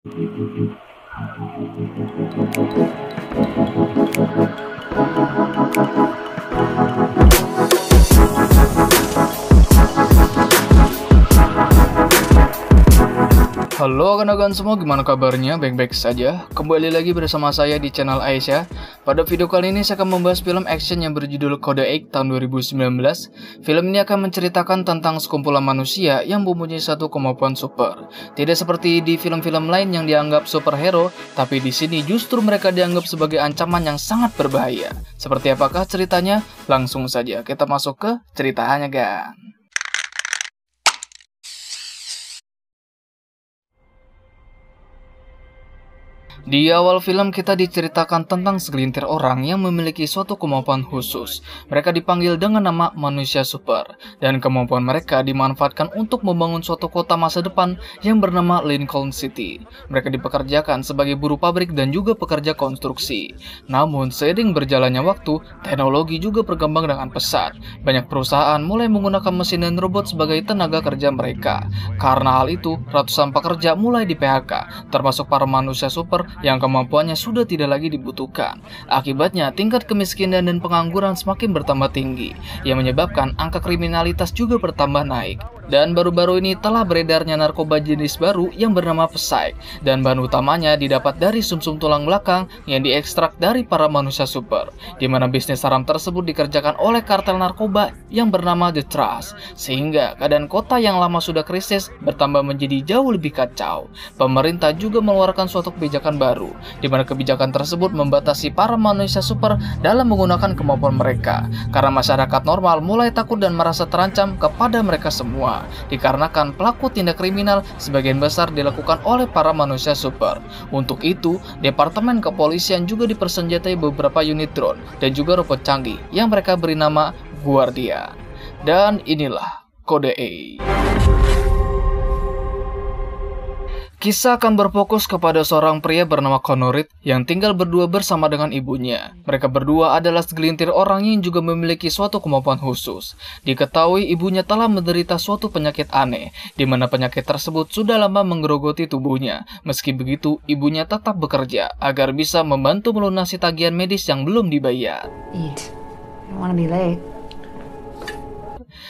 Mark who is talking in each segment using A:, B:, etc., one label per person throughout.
A: Halo rekan-rekan semua, gimana kabarnya? Baik-baik saja? Kembali lagi bersama saya di channel Aisyah. Pada video kali ini saya akan membahas film action yang berjudul Kode X tahun 2019. Film ini akan menceritakan tentang sekumpulan manusia yang mempunyai satu kemampuan super. Tidak seperti di film-film lain yang dianggap superhero, tapi di sini justru mereka dianggap sebagai ancaman yang sangat berbahaya. Seperti apakah ceritanya? Langsung saja kita masuk ke ceritanya, gang. Di awal film kita diceritakan tentang segelintir orang yang memiliki suatu kemampuan khusus. Mereka dipanggil dengan nama manusia super, dan kemampuan mereka dimanfaatkan untuk membangun suatu kota masa depan yang bernama Lincoln City. Mereka dipekerjakan sebagai buruh pabrik dan juga pekerja konstruksi. Namun seiring berjalannya waktu, teknologi juga berkembang dengan pesat. Banyak perusahaan mulai menggunakan mesin dan robot sebagai tenaga kerja mereka. Karena hal itu, ratusan pekerja mulai di-PHK, termasuk para manusia super yang kemampuannya sudah tidak lagi dibutuhkan. Akibatnya, tingkat kemiskinan dan pengangguran semakin bertambah tinggi, yang menyebabkan angka kriminalitas juga bertambah naik. Dan baru-baru ini telah beredarnya narkoba jenis baru yang bernama Psyche, dan bahan utamanya didapat dari sumsum tulang belakang yang diekstrak dari para manusia super, di mana bisnis haram tersebut dikerjakan oleh kartel narkoba yang bernama The Trust, sehingga keadaan kota yang lama sudah krisis bertambah menjadi jauh lebih kacau. Pemerintah juga mengeluarkan suatu kebijakan baru, di mana kebijakan tersebut membatasi para manusia super dalam menggunakan kemampuan mereka, karena masyarakat normal mulai takut dan merasa terancam kepada mereka semua. Dikarenakan pelaku tindak kriminal sebagian besar dilakukan oleh para manusia super. Untuk itu, Departemen Kepolisian juga dipersenjatai beberapa unit drone dan juga robot canggih yang mereka beri nama Guardia. Dan inilah Kode X. Kisah akan berfokus kepada seorang pria bernama Connor Reed yang tinggal berdua bersama dengan ibunya. Mereka berdua adalah segelintir orang yang juga memiliki suatu kemampuan khusus. Diketahui ibunya telah menderita suatu penyakit aneh, di mana penyakit tersebut sudah lama menggerogoti tubuhnya. Meski begitu, ibunya tetap bekerja agar bisa membantu melunasi tagihan medis yang belum dibayar.
B: Eat. I don't want to be late.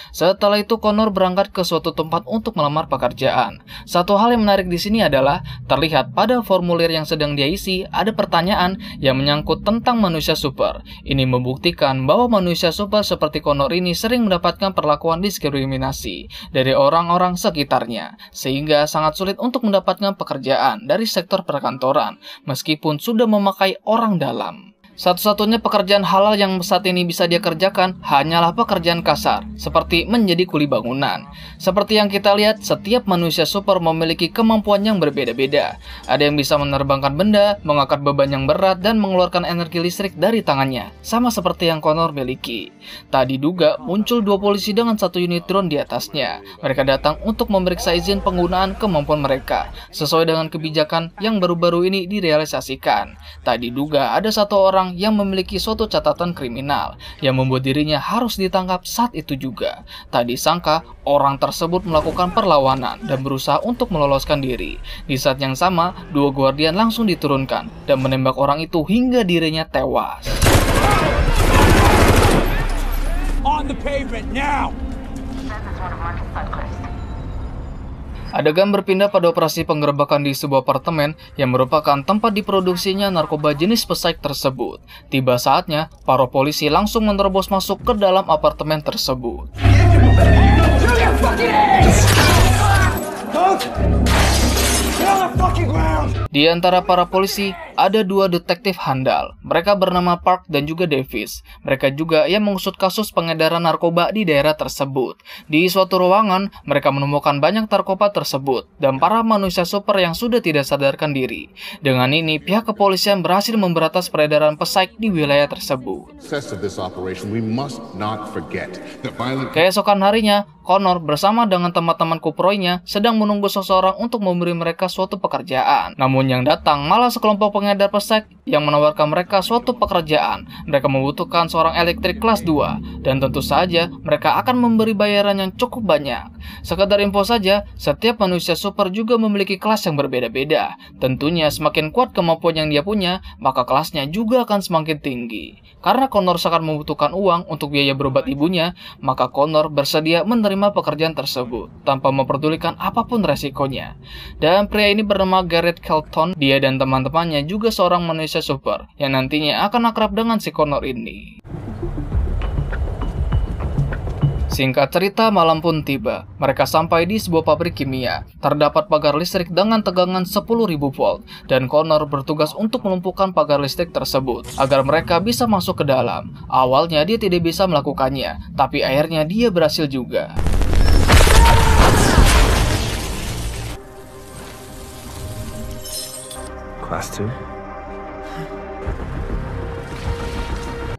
A: Setelah itu, Connor berangkat ke suatu tempat untuk melamar pekerjaan. Satu hal yang menarik di sini adalah terlihat pada formulir yang sedang dia isi ada pertanyaan yang menyangkut tentang manusia super. Ini membuktikan bahwa manusia super seperti Connor ini sering mendapatkan perlakuan diskriminasi dari orang-orang sekitarnya, sehingga sangat sulit untuk mendapatkan pekerjaan dari sektor perkantoran meskipun sudah memakai orang dalam. Satu-satunya pekerjaan halal yang saat ini bisa dia kerjakan hanyalah pekerjaan kasar, seperti menjadi kuli bangunan. Seperti yang kita lihat, setiap manusia super memiliki kemampuan yang berbeda-beda. Ada yang bisa menerbangkan benda, mengangkat beban yang berat, dan mengeluarkan energi listrik dari tangannya, sama seperti yang Connor miliki. Tadi diduga muncul dua polisi dengan satu unit drone di atasnya. Mereka datang untuk memeriksa izin penggunaan kemampuan mereka, sesuai dengan kebijakan yang baru-baru ini direalisasikan. Tadi diduga ada satu orang yang memiliki suatu catatan kriminal yang membuat dirinya harus ditangkap saat itu juga. Tak disangka orang tersebut melakukan perlawanan dan berusaha untuk meloloskan diri. Di saat yang sama, dua guardian langsung diturunkan dan menembak orang itu hingga dirinya tewas. On the pavement now. Adegan berpindah pada operasi penggerebekan di sebuah apartemen yang merupakan tempat diproduksinya narkoba jenis Psyche tersebut. Tiba saatnya, para polisi langsung menerobos masuk ke dalam apartemen tersebut. Di antara para polisi, ada dua detektif handal. Mereka bernama Park dan juga Davis. Mereka juga yang mengusut kasus pengedaran narkoba di daerah tersebut. Di suatu ruangan, mereka menemukan banyak narkoba tersebut dan para manusia super yang sudah tidak sadarkan diri. Dengan ini, pihak kepolisian berhasil memberantas peredaran Psyche di wilayah tersebut. Keesokan harinya, Connor bersama dengan teman-teman kuproynya sedang menunggu seseorang untuk memberi mereka suatu pekerjaan. pekerjaan. Namun yang datang malah sekelompok pengedar pesek yang menawarkan mereka suatu pekerjaan. Mereka membutuhkan seorang elektrik kelas 2, dan tentu saja mereka akan memberi bayaran yang cukup banyak. Sekedar info saja, setiap manusia super juga memiliki kelas yang berbeda-beda. Tentunya semakin kuat kemampuan yang dia punya, maka kelasnya juga akan semakin tinggi. Karena Connor sangat membutuhkan uang untuk biaya berobat ibunya, maka Connor bersedia menerima pekerjaan tersebut tanpa memperdulikan apapun resikonya. Dan pria ini bernama Garrett Kelton. Dia dan teman-temannya juga seorang manusia super yang nantinya akan akrab dengan si Connor ini. Singkat cerita, malam pun tiba. Mereka sampai di sebuah pabrik kimia. Terdapat pagar listrik dengan tegangan 10.000 volt, dan Connor bertugas untuk melumpuhkan pagar listrik tersebut agar mereka bisa masuk ke dalam. Awalnya dia tidak bisa melakukannya, tapi akhirnya dia berhasil juga.
C: Class 2.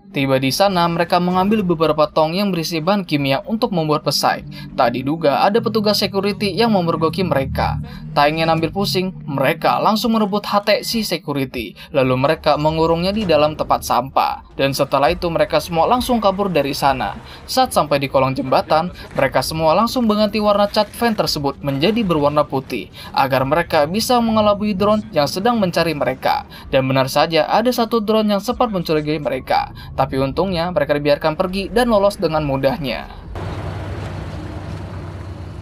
A: Tiba di sana, mereka mengambil beberapa tong yang berisi bahan kimia untuk membuat pesai. Tak diduga ada petugas security yang memergoki mereka. Tak ingin ambil pusing, mereka langsung merebut HT si security. Lalu mereka mengurungnya di dalam tempat sampah. Dan setelah itu mereka semua langsung kabur dari sana. Saat sampai di kolong jembatan, mereka semua langsung mengganti warna cat van tersebut menjadi berwarna putih, agar mereka bisa mengelabui drone yang sedang mencari mereka. Dan benar saja ada satu drone yang sempat mencurigai mereka. Tapi untungnya mereka dibiarkan pergi dan lolos dengan mudahnya.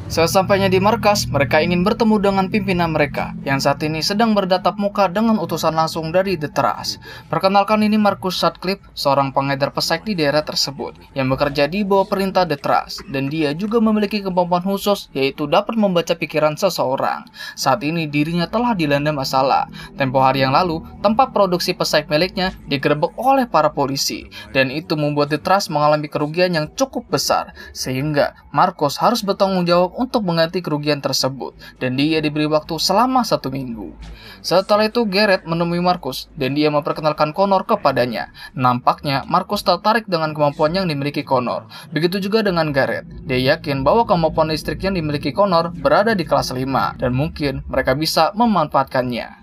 A: Sesampainya di markas, mereka ingin bertemu dengan pimpinan mereka yang saat ini sedang bertatap muka dengan utusan langsung dari The Trust. Perkenalkan, ini Marcus Sutcliffe, seorang pengedar pesek di daerah tersebut yang bekerja di bawah perintah The Trust, dan dia juga memiliki kemampuan khusus, yaitu dapat membaca pikiran seseorang. Saat ini dirinya telah dilanda masalah. Tempo hari yang lalu, tempat produksi pesek miliknya digerebek oleh para polisi, dan itu membuat The Trust mengalami kerugian yang cukup besar, sehingga Marcus harus bertanggung jawab untuk mengganti kerugian tersebut, dan dia diberi waktu selama 1 minggu. Setelah itu Garrett menemui Marcus dan dia memperkenalkan Connor kepadanya. Nampaknya Marcus tertarik dengan kemampuan yang dimiliki Connor. Begitu juga dengan Garrett. Dia yakin bahwa kemampuan listrik yang dimiliki Connor berada di kelas 5 dan mungkin mereka bisa memanfaatkannya.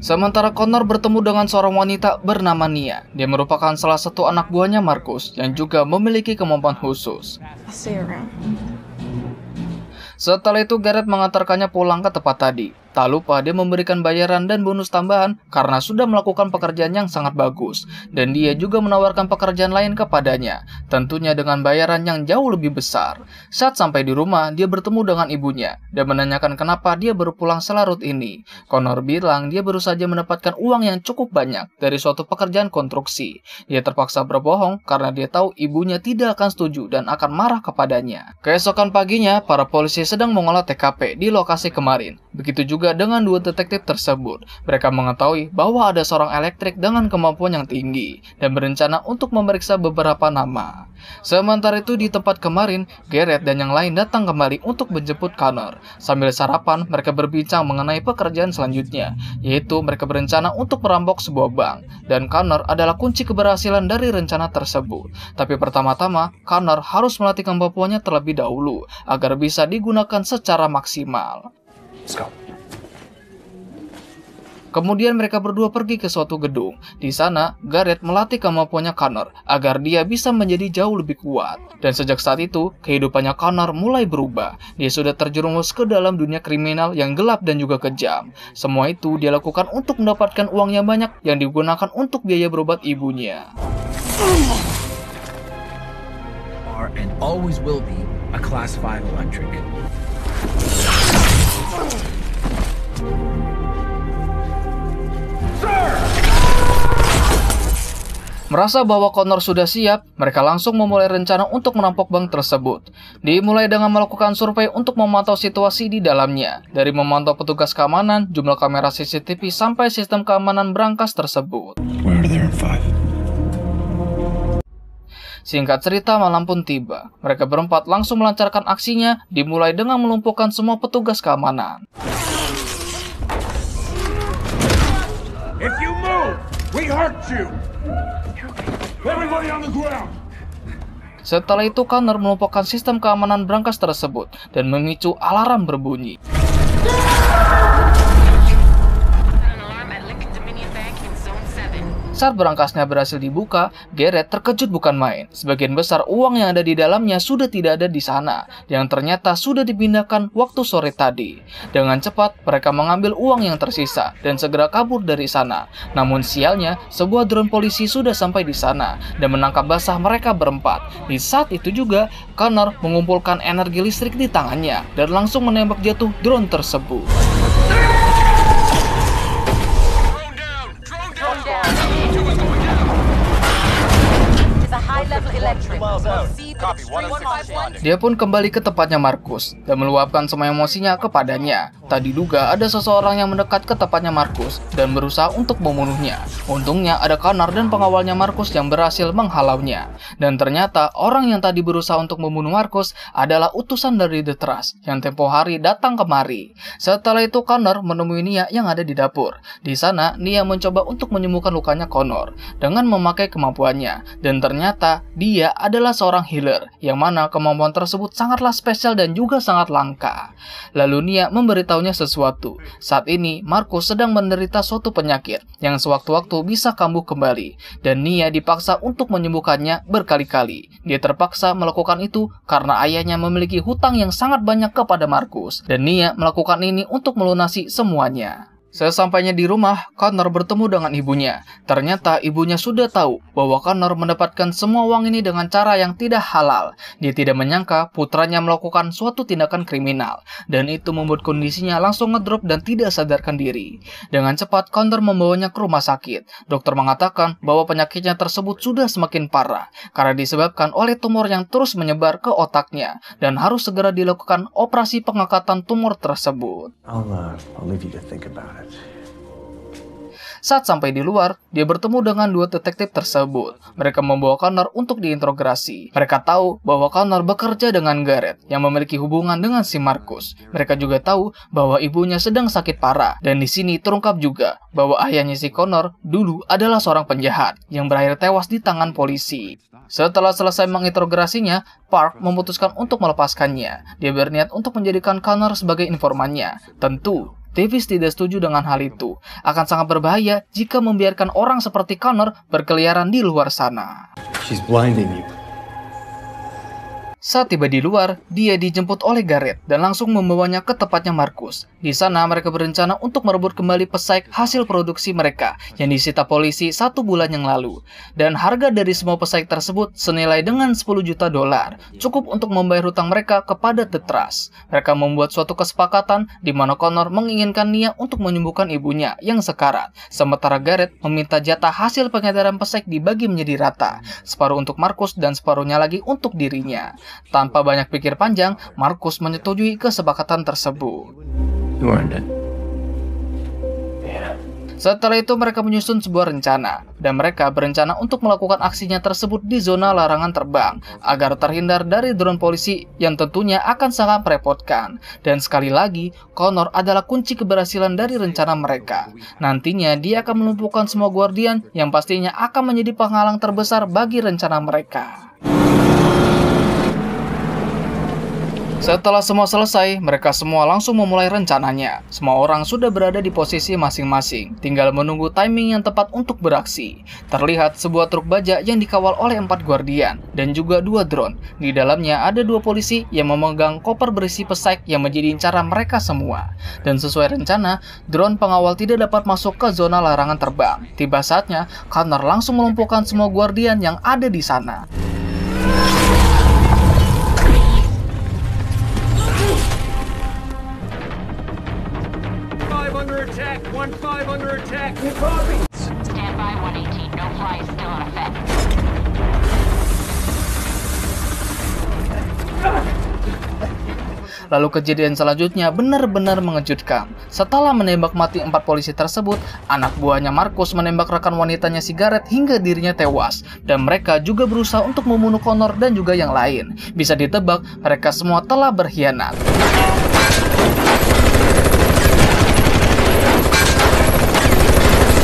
A: Sementara Connor bertemu dengan seorang wanita bernama Nia. Dia merupakan salah satu anak buahnya Marcus yang juga memiliki kemampuan khusus. Setelah itu Garrett mengantarkannya pulang ke tempat tadi. Tak lupa dia memberikan bayaran dan bonus tambahan karena sudah melakukan pekerjaan yang sangat bagus. Dan dia juga menawarkan pekerjaan lain kepadanya, tentunya dengan bayaran yang jauh lebih besar. Saat sampai di rumah, dia bertemu dengan ibunya dan menanyakan kenapa dia baru pulang selarut ini. Connor bilang dia baru saja mendapatkan uang yang cukup banyak dari suatu pekerjaan konstruksi. Dia terpaksa berbohong karena dia tahu ibunya tidak akan setuju dan akan marah kepadanya. Keesokan paginya, para polisi sedang mengolah TKP di lokasi kemarin. Begitu juga dengan 2 detektif tersebut. Mereka mengetahui bahwa ada seorang elektrik dengan kemampuan yang tinggi dan berencana untuk memeriksa beberapa nama. Sementara itu di tempat kemarin, Garrett dan yang lain datang kembali untuk menjemput Connor. Sambil sarapan, mereka berbincang mengenai pekerjaan selanjutnya, yaitu mereka berencana untuk merampok sebuah bank, dan Connor adalah kunci keberhasilan dari rencana tersebut. Tapi pertama-tama, Connor harus melatih kemampuannya terlebih dahulu agar bisa digunakan secara maksimal.
C: Let's go.
A: Kemudian mereka berdua pergi ke suatu gedung. Di sana, Garrett melatih kemampuannya Connor agar dia bisa menjadi jauh lebih kuat. Dan sejak saat itu, kehidupannya Connor mulai berubah. Dia sudah terjerumus ke dalam dunia kriminal yang gelap dan juga kejam. Semua itu dia lakukan untuk mendapatkan uang yang banyak yang digunakan untuk biaya berobat ibunya.
D: Are and always will be a class 5 electric.
A: Merasa bahwa Connor sudah siap, mereka langsung memulai rencana untuk merampok bank tersebut. Dimulai dengan melakukan survei untuk memantau situasi di dalamnya. Dari memantau petugas keamanan, jumlah kamera CCTV, sampai sistem keamanan berangkas tersebut. Singkat cerita, malam pun tiba. Mereka berempat langsung melancarkan aksinya, dimulai dengan melumpuhkan semua petugas keamanan.
E: If you move, we hurt you. Everybody on the ground.
A: Setelah itu Connor melumpuhkan sistem keamanan brankas tersebut dan memicu alarm berbunyi. Saat berangkasnya berhasil dibuka, Garrett terkejut bukan main. Sebagian besar uang yang ada di dalamnya sudah tidak ada di sana, yang ternyata sudah dipindahkan waktu sore tadi. Dengan cepat, mereka mengambil uang yang tersisa dan segera kabur dari sana. Namun sialnya, sebuah drone polisi sudah sampai di sana dan menangkap basah mereka berempat. Di saat itu juga, Connor mengumpulkan energi listrik di tangannya dan langsung menembak jatuh drone tersebut. Dia pun kembali ke tempatnya Marcus dan meluapkan semua emosinya kepadanya. Tak diduga ada seseorang yang mendekat ke tempatnya Marcus dan berusaha untuk membunuhnya. Untungnya ada Connor dan pengawalnya Marcus yang berhasil menghalaunya. Dan ternyata orang yang tadi berusaha untuk membunuh Marcus adalah utusan dari The Trust yang tempo hari datang kemari. Setelah itu Connor menemui Nia yang ada di dapur. Di sana Nia mencoba untuk menyembuhkan lukanya Connor dengan memakai kemampuannya. Dan ternyata dia adalah seorang healer, yang mana kemampuan tersebut sangatlah spesial dan juga sangat langka. Lalu Nia memberitahunya sesuatu. Saat ini Marcus sedang menderita suatu penyakit yang sewaktu-waktu bisa kambuh kembali, dan Nia dipaksa untuk menyembuhkannya berkali-kali. Dia terpaksa melakukan itu karena ayahnya memiliki hutang yang sangat banyak kepada Marcus, dan Nia melakukan ini untuk melunasi semuanya. Sesampainya di rumah, Connor bertemu dengan ibunya. Ternyata ibunya sudah tahu bahwa Connor mendapatkan semua uang ini dengan cara yang tidak halal. Dia tidak menyangka putranya melakukan suatu tindakan kriminal, dan itu membuat kondisinya langsung ngedrop dan tidak sadarkan diri. Dengan cepat, Connor membawanya ke rumah sakit. Dokter mengatakan bahwa penyakitnya tersebut sudah semakin parah karena disebabkan oleh tumor yang terus menyebar ke otaknya dan harus segera dilakukan operasi pengangkatan tumor tersebut.
C: I'll leave you to think about it.
A: Saat sampai di luar, dia bertemu dengan dua detektif tersebut. Mereka membawa Connor untuk diinterogasi. Mereka tahu bahwa Connor bekerja dengan Garrett yang memiliki hubungan dengan si Marcus. Mereka juga tahu bahwa ibunya sedang sakit parah. Dan di sini terungkap juga bahwa ayahnya si Connor dulu adalah seorang penjahat yang berakhir tewas di tangan polisi. Setelah selesai menginterogasinya, Park memutuskan untuk melepaskannya. Dia berniat untuk menjadikan Connor sebagai informannya. Tentu, Davis tidak setuju dengan hal itu. Akan sangat berbahaya jika membiarkan orang seperti Connor berkeliaran di luar sana.
C: She's blinding you.
A: Saat tiba di luar, dia dijemput oleh Garrett dan langsung membawanya ke tempatnya Marcus. Di sana mereka berencana untuk merebut kembali pesek hasil produksi mereka yang disita polisi 1 bulan yang lalu. Dan harga dari semua pesek tersebut senilai dengan 10 juta dolar, cukup untuk membayar hutang mereka kepada The Trust. Mereka membuat suatu kesepakatan di mana Connor menginginkan Nia untuk menyembuhkan ibunya yang sekarat, sementara Garrett meminta jatah hasil pengedaran pesek dibagi menjadi rata, separuh untuk Marcus dan separuhnya lagi untuk dirinya. Tanpa banyak pikir panjang, Marcus menyetujui kesepakatan tersebut.
C: You earned it. Yeah.
A: Setelah itu mereka menyusun sebuah rencana, dan mereka berencana untuk melakukan aksinya tersebut di zona larangan terbang, agar terhindar dari drone polisi yang tentunya akan sangat merepotkan. Dan sekali lagi, Connor adalah kunci keberhasilan dari rencana mereka. Nantinya dia akan melumpuhkan semua Guardian yang pastinya akan menjadi penghalang terbesar bagi rencana mereka. Setelah semua selesai, mereka semua langsung memulai rencananya. Semua orang sudah berada di posisi masing-masing, tinggal menunggu timing yang tepat untuk beraksi. Terlihat sebuah truk baja yang dikawal oleh 4 Guardian dan juga 2 drone. Di dalamnya ada 2 polisi yang memegang koper berisi pesek yang menjadi incaran mereka semua. Dan sesuai rencana, drone pengawal tidak dapat masuk ke zona larangan terbang. Tiba saatnya, Connor langsung melumpuhkan semua Guardian yang ada di sana.
E: Attack! 1-5 under attack! You copy!
F: Stand by 118, no fly is still in effect.
A: Lalu kejadian selanjutnya benar-benar mengejutkan. Setelah menembak mati 4 polisi tersebut, anak buahnya Marcus menembak rekan wanitanya si Garrett hingga dirinya tewas. Dan mereka juga berusaha untuk membunuh Connor dan juga yang lain. Bisa ditebak, mereka semua telah berkhianat.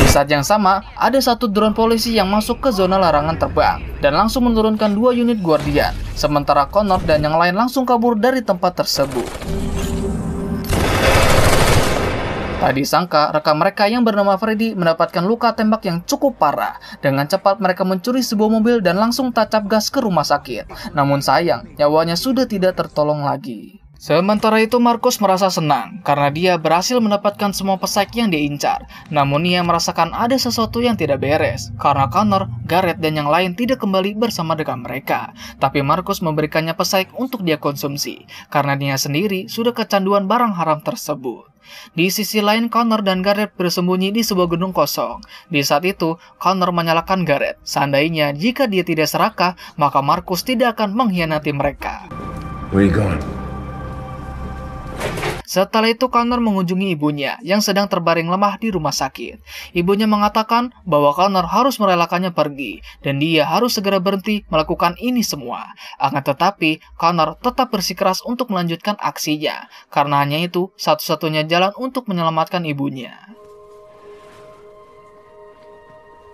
A: Di saat yang sama, ada satu drone polisi yang masuk ke zona larangan terbang dan langsung menurunkan 2 unit Guardian, sementara Connor dan yang lain langsung kabur dari tempat tersebut. Tak disangka, rekan mereka yang bernama Freddy mendapatkan luka tembak yang cukup parah. Dengan cepat mereka mencuri sebuah mobil dan langsung tancap gas ke rumah sakit. Namun sayang, nyawanya sudah tidak tertolong lagi. Sementara itu Marcus merasa senang karena dia berhasil mendapatkan semua pesaing yang dia incar. Namun ia merasakan ada sesuatu yang tidak beres karena Connor, Garrett, dan yang lain tidak kembali bersama dengan mereka. Tapi Marcus memberikannya pesaing untuk dia konsumsi karena dia sendiri sudah kecanduan barang haram tersebut. Di sisi lain, Connor dan Garrett bersembunyi di sebuah gedung kosong. Di saat itu, Connor menyalahkan Garrett. Seandainya jika dia tidak serakah, maka Marcus tidak akan mengkhianati mereka.
C: Where you going?
A: Setelah itu Connor mengunjungi ibunya yang sedang terbaring lemah di rumah sakit. Ibunya mengatakan bahwa Connor harus merelakannya pergi dan dia harus segera berhenti melakukan ini semua. Akan tetapi Connor tetap bersikeras untuk melanjutkan aksinya karena hanya itu satu-satunya jalan untuk menyelamatkan ibunya.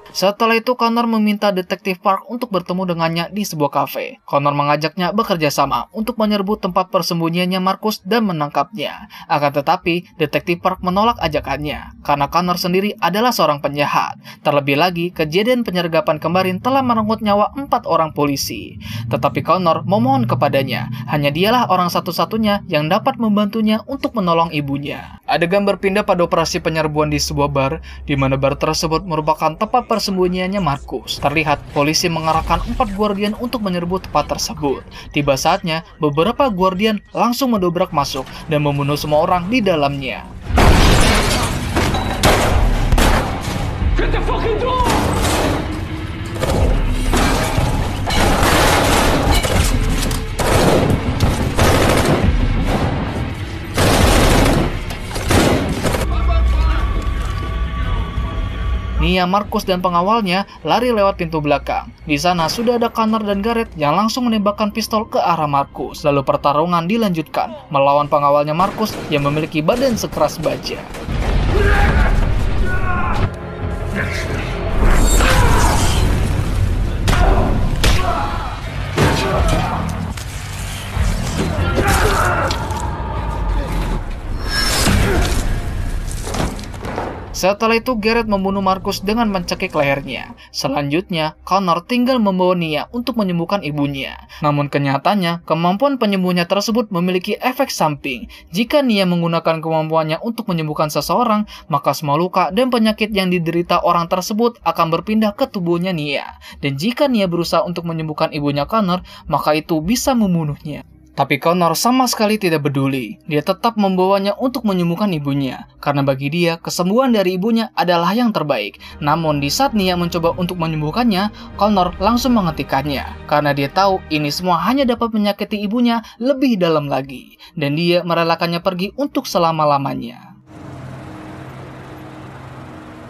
A: Setelah itu Connor meminta detektif Park untuk bertemu dengannya di sebuah kafe. Connor mengajaknya bekerja sama untuk menyerbu tempat persembunyiannya Marcus dan menangkapnya. Akan tetapi detektif Park menolak ajakannya karena Connor sendiri adalah seorang penjahat. Terlebih lagi kejadian penyergapan kemarin telah merenggut nyawa 4 orang polisi. Tetapi Connor memohon kepadanya, hanya dialah orang satu-satunya yang dapat membantunya untuk menolong ibunya. Adegan berpindah pada operasi penyerbuan di sebuah bar, di mana bar tersebut merupakan tempat persembunyiannya Marcus. Terlihat polisi mengarahkan 4 Guardian untuk menyerbu tempat tersebut. Tiba saatnya, beberapa Guardian langsung mendobrak masuk dan membunuh semua orang di dalamnya.
E: Get the fucking door!
A: Nia, Marcus, dan pengawalnya lari lewat pintu belakang. Di sana sudah ada Connor dan Garrett yang langsung menembakkan pistol ke arah Marcus. Lalu pertarungan dilanjutkan melawan pengawalnya Marcus yang memiliki badan sekeras baja. Setelah itu Garrett membunuh Marcus dengan mencekik lehernya. Selanjutnya, Connor tinggal membawa Nia untuk menyembuhkan ibunya. Namun kenyataannya, kemampuan penyembuhnya tersebut memiliki efek samping. Jika Nia menggunakan kemampuannya untuk menyembuhkan seseorang, maka semua luka dan penyakit yang diderita orang tersebut akan berpindah ke tubuhnya Nia. Dan jika Nia berusaha untuk menyembuhkan ibunya Connor, maka itu bisa membunuhnya. Tapi Connor sama sekali tidak peduli. Dia tetap membawanya untuk menyembuhkan ibunya. Karena bagi dia, kesembuhan dari ibunya adalah yang terbaik. Namun di saat Nia mencoba untuk menyembuhkannya, Connor langsung menghentikannya. Karena dia tahu ini semua hanya dapat menyakiti ibunya lebih dalam lagi. Dan dia merelakannya pergi untuk selama-lamanya.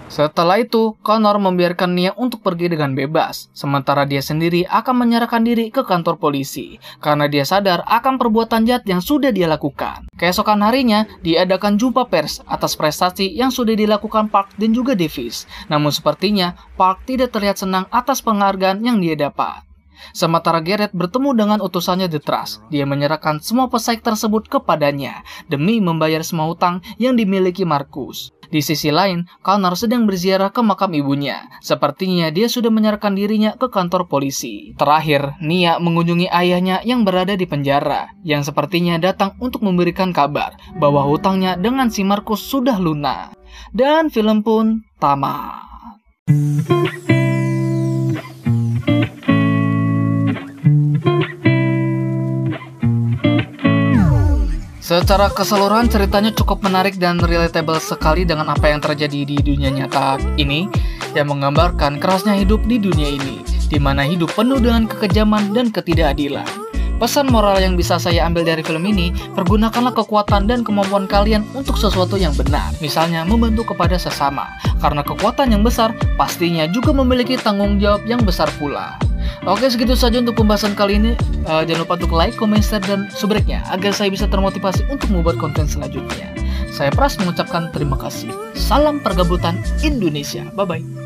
A: Setelah itu, Connor membiarkan Nia untuk pergi dengan bebas, sementara dia sendiri akan menyerahkan diri ke kantor polisi, karena dia sadar akan perbuatan jahat yang sudah dia lakukan. Keesokan harinya, diadakan jumpa pers atas prestasi yang sudah dilakukan Park dan juga Davis. Namun sepertinya, Park tidak terlihat senang atas penghargaan yang dia dapat. Sementara Garrett bertemu dengan utusannya The Trust, dia menyerahkan semua pesaing tersebut kepadanya, demi membayar semua hutang yang dimiliki Marcus. Di sisi lain, Connor sedang berziarah ke makam ibunya. Sepertinya dia sudah menyerahkan dirinya ke kantor polisi. Terakhir, Nia mengunjungi ayahnya yang berada di penjara, yang sepertinya datang untuk memberikan kabar bahwa hutangnya dengan si Marcus sudah lunas. Dan film pun tamat. Secara keseluruhan ceritanya cukup menarik dan relatable sekali dengan apa yang terjadi di dunia nyata ini, yang menggambarkan kerasnya hidup di dunia ini, di mana hidup penuh dengan kekejaman dan ketidakadilan. Pesan moral yang bisa saya ambil dari film ini, pergunakanlah kekuatan dan kemampuan kalian untuk sesuatu yang benar. Misalnya membantu kepada sesama, karena kekuatan yang besar pastinya juga memiliki tanggung jawab yang besar pula. Oke, segitu saja untuk pembahasan kali ini. Jangan lupa untuk like, comment, share, dan subscribe-nya agar saya bisa termotivasi untuk membuat konten selanjutnya. Saya Pras mengucapkan terima kasih. Salam pergabutan Indonesia. Bye-bye.